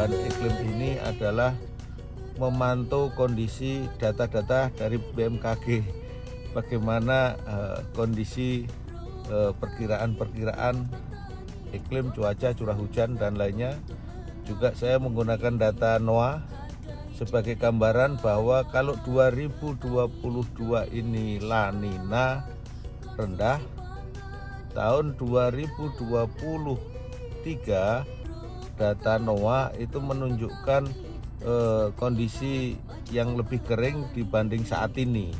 perubahan iklim ini adalah memantau kondisi data-data dari BMKG, bagaimana kondisi perkiraan iklim, cuaca, curah hujan dan lainnya. Juga saya menggunakan data NOAA sebagai gambaran bahwa kalau 2022 ini La Nina rendah, tahun 2023 data NOAA itu menunjukkan kondisi yang lebih kering dibanding saat ini,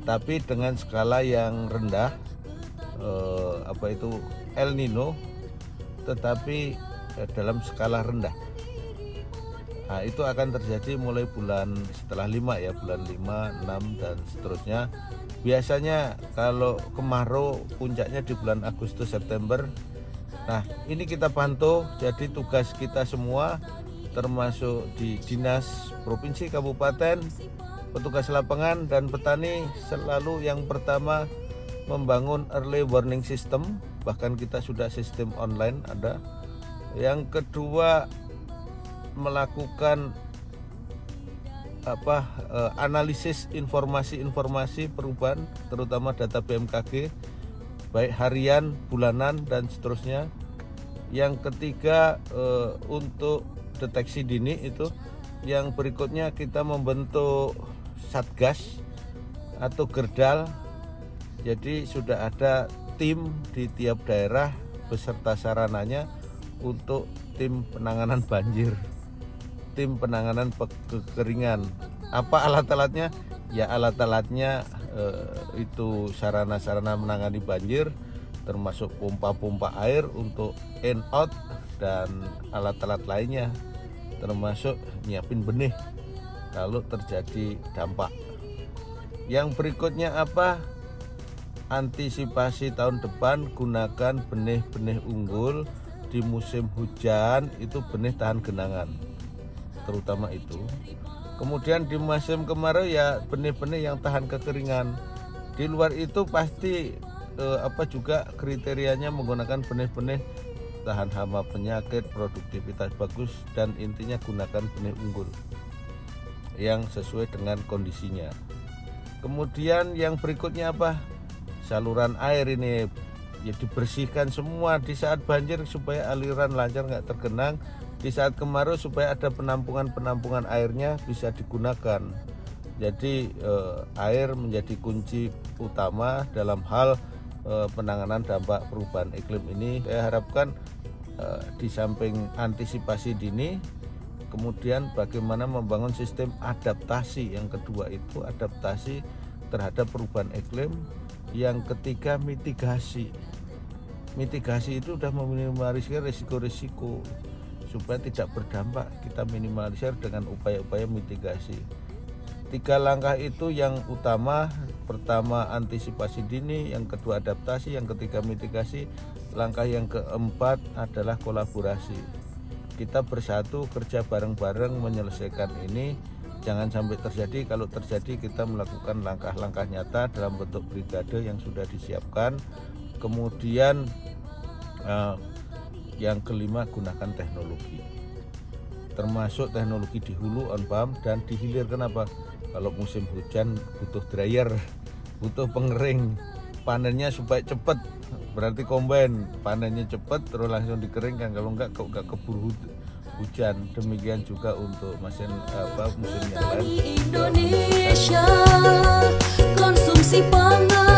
tapi dengan skala yang rendah, El Nino, tetapi dalam skala rendah. Nah, itu akan terjadi mulai bulan setelah 5 ya, bulan 5, 6 dan seterusnya. Biasanya kalau kemarau puncaknya di bulan Agustus September. Nah, ini kita pantau, jadi tugas kita semua termasuk di dinas provinsi, kabupaten, petugas lapangan dan petani selalu yang pertama membangun early warning system, bahkan kita sudah sistem online ada. Yang kedua melakukan analisis informasi perubahan, terutama data BMKG baik harian, bulanan dan seterusnya. Yang ketiga untuk deteksi dini itu, yang berikutnya kita membentuk satgas atau gerdal. Jadi sudah ada tim di tiap daerah beserta sarananya untuk tim penanganan banjir, tim penanganan kekeringan. Apa alat-alatnya? Ya alat-alatnya itu sarana-sarana menangani banjir, termasuk pompa-pompa air untuk in out dan alat-alat lainnya, termasuk nyiapin benih kalau terjadi dampak. Yang berikutnya apa? Antisipasi tahun depan, gunakan benih-benih unggul di musim hujan, itu benih tahan genangan terutama itu. Kemudian di musim kemarau ya benih-benih yang tahan kekeringan. Di luar itu pasti juga kriterianya menggunakan benih-benih tahan hama, penyakit, produktivitas bagus, dan intinya gunakan benih unggul yang sesuai dengan kondisinya. Kemudian yang berikutnya apa? Saluran air ini ya dibersihkan semua di saat banjir supaya aliran lancar, nggak tergenang. Di saat kemarau supaya ada penampungan airnya bisa digunakan. Jadi air menjadi kunci utama dalam hal penanganan dampak perubahan iklim ini. Saya harapkan di samping antisipasi dini, kemudian bagaimana membangun sistem adaptasi. Yang kedua itu adaptasi terhadap perubahan iklim. Yang ketiga mitigasi. Mitigasi itu sudah meminimalisir risiko-risiko supaya tidak berdampak. Kita minimalisir dengan upaya-upaya mitigasi. 3 langkah itu yang utama. Pertama antisipasi dini, yang kedua adaptasi, yang ketiga mitigasi. Langkah yang keempat adalah kolaborasi. Kita bersatu kerja bareng-bareng menyelesaikan ini. Jangan sampai terjadi. Kalau terjadi kita melakukan langkah-langkah nyata dalam bentuk brigade yang sudah disiapkan. Kemudian yang kelima, gunakan teknologi, termasuk teknologi di hulu on pump dan di hilir. Kenapa? Kalau musim hujan butuh dryer, butuh pengering, panennya supaya cepat, berarti combine panennya cepat terus langsung dikeringkan. Kalau enggak keburu hujan. Demikian juga untuk musim yang lain. Indonesia, konsumsi pangan